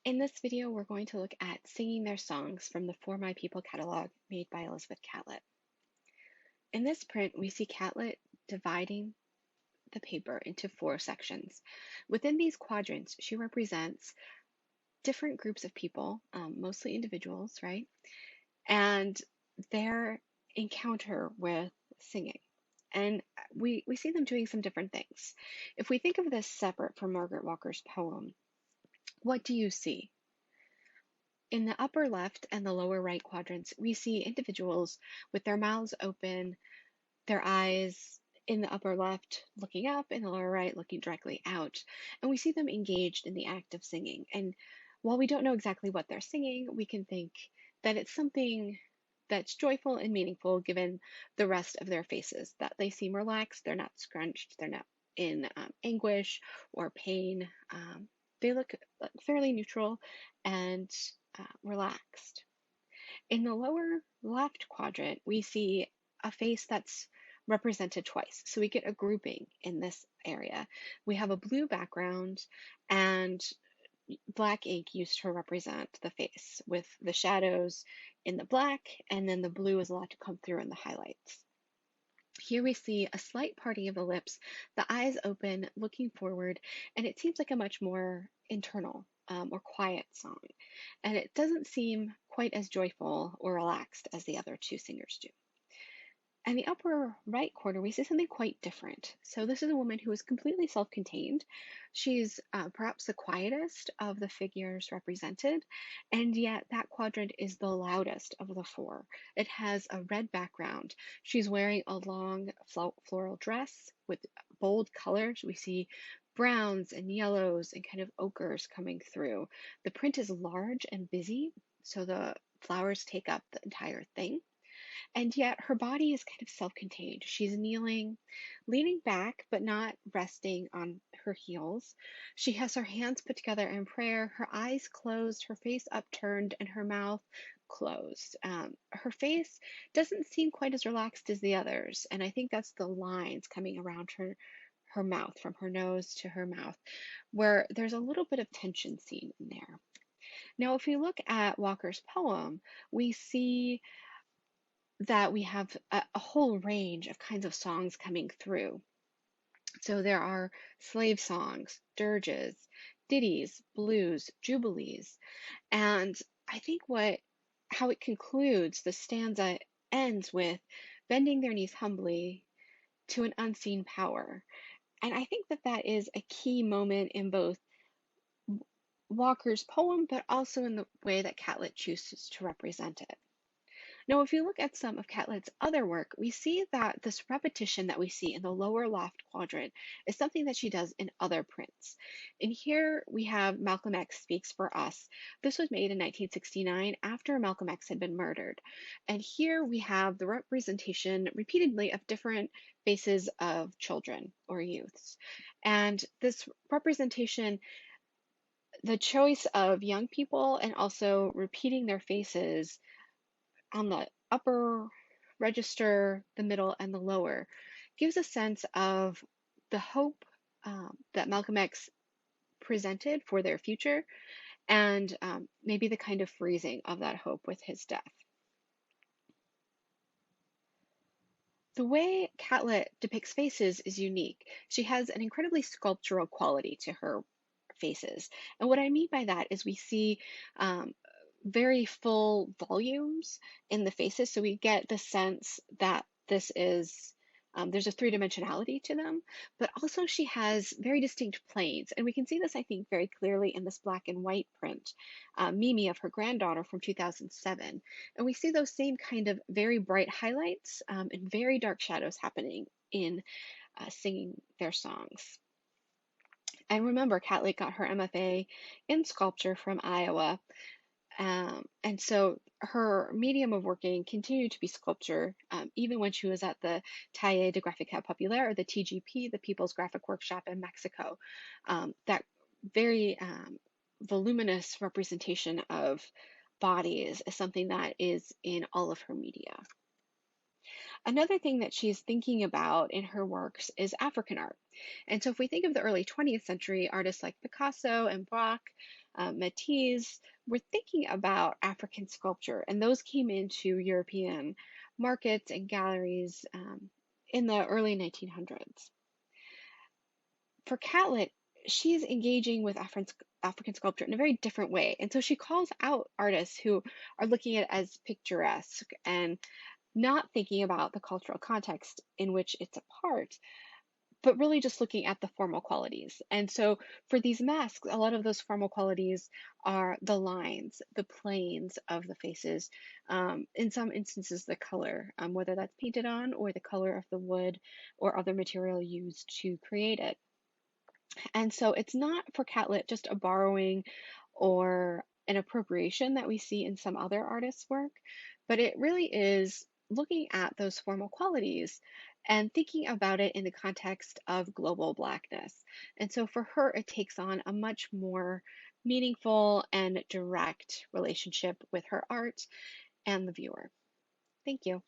In this video, we're going to look at singing their songs from the For My People catalog made by Elizabeth Catlett. In this print, we see Catlett dividing the paper into four sections. Within these quadrants, she represents different groups of people, mostly individuals, right? And their encounter with singing. And we see them doing some different things. If we think of this separate from Margaret Walker's poem, what do you see? In the upper left and the lower right quadrants, we see individuals with their mouths open, their eyes in the upper left looking up, in the lower right looking directly out. And we see them engaged in the act of singing. And while we don't know exactly what they're singing, we can think that it's something that's joyful and meaningful given the rest of their faces, that they seem relaxed, they're not scrunched, they're not in anguish or pain. They look fairly neutral and relaxed. In the lower left quadrant, we see a face that's represented twice. So we get a grouping in this area. We have a blue background and black ink used to represent the face, with the shadows in the black, and then the blue is allowed to come through in the highlights. Here we see a slight parting of the lips, the eyes open, looking forward, and it seems like a much more internal or quiet song. And it doesn't seem quite as joyful or relaxed as the other two singers do. In the upper right corner, we see something quite different. So this is a woman who is completely self-contained. She's perhaps the quietest of the figures represented, and yet that quadrant is the loudest of the four. It has a red background. She's wearing a long floral dress with bold colors. We see browns and yellows and kind of ochres coming through. The print is large and busy, so the flowers take up the entire thing. And yet her body is kind of self-contained. She's kneeling, leaning back, but not resting on her heels. She has her hands put together in prayer, her eyes closed, her face upturned, and her mouth closed. Her face doesn't seem quite as relaxed as the others, and I think that's the lines coming around her mouth, from her nose to her mouth, where there's a little bit of tension seen in there. Now, if we look at Walker's poem, we see that we have a whole range of kinds of songs coming through. So there are slave songs, dirges, ditties, blues, jubilees. And I think how it concludes, the stanza ends with bending their knees humbly to an unseen power. And I think that that is a key moment in both Walker's poem, but also in the way that Catlett chooses to represent it. Now, if you look at some of Catlett's other work, we see that this repetition that we see in the lower left quadrant is something that she does in other prints. And here we have Malcolm X Speaks for Us. This was made in 1969 after Malcolm X had been murdered. And here we have the representation repeatedly of different faces of children or youths. And this representation, the choice of young people and also repeating their faces on the upper register, the middle, and the lower, gives a sense of the hope that Malcolm X presented for their future, and maybe the kind of freezing of that hope with his death. The way Catlett depicts faces is unique. She has an incredibly sculptural quality to her faces. And what I mean by that is we see very full volumes in the faces. So we get the sense that this is, there's a three-dimensionality to them, but also she has very distinct planes. And we can see this, I think, very clearly in this black and white print, Mimi of her granddaughter from 2007. And we see those same kind of very bright highlights and very dark shadows happening in singing their songs. And remember, Catlett got her MFA in sculpture from Iowa. And so her medium of working continued to be sculpture, even when she was at the Taller de Grafica Popular, or the TGP, the People's Graphic Workshop in Mexico. That very voluminous representation of bodies is something that is in all of her media. Another thing that she's thinking about in her works is African art. And so if we think of the early 20th century, artists like Picasso and Braque, Métis were thinking about African sculpture, and those came into European markets and galleries in the early 1900s. For Catlett, she's engaging with African sculpture in a very different way. And so she calls out artists who are looking at it as picturesque and not thinking about the cultural context in which it's a part, but really just looking at the formal qualities. And so for these masks, a lot of those formal qualities are the lines, the planes of the faces, in some instances, the color, whether that's painted on or the color of the wood or other material used to create it. And so it's not for Catlett just a borrowing or an appropriation that we see in some other artists' work, but it really is looking at those formal qualities and thinking about it in the context of global Blackness. And so for her, it takes on a much more meaningful and direct relationship with her art and the viewer. Thank you.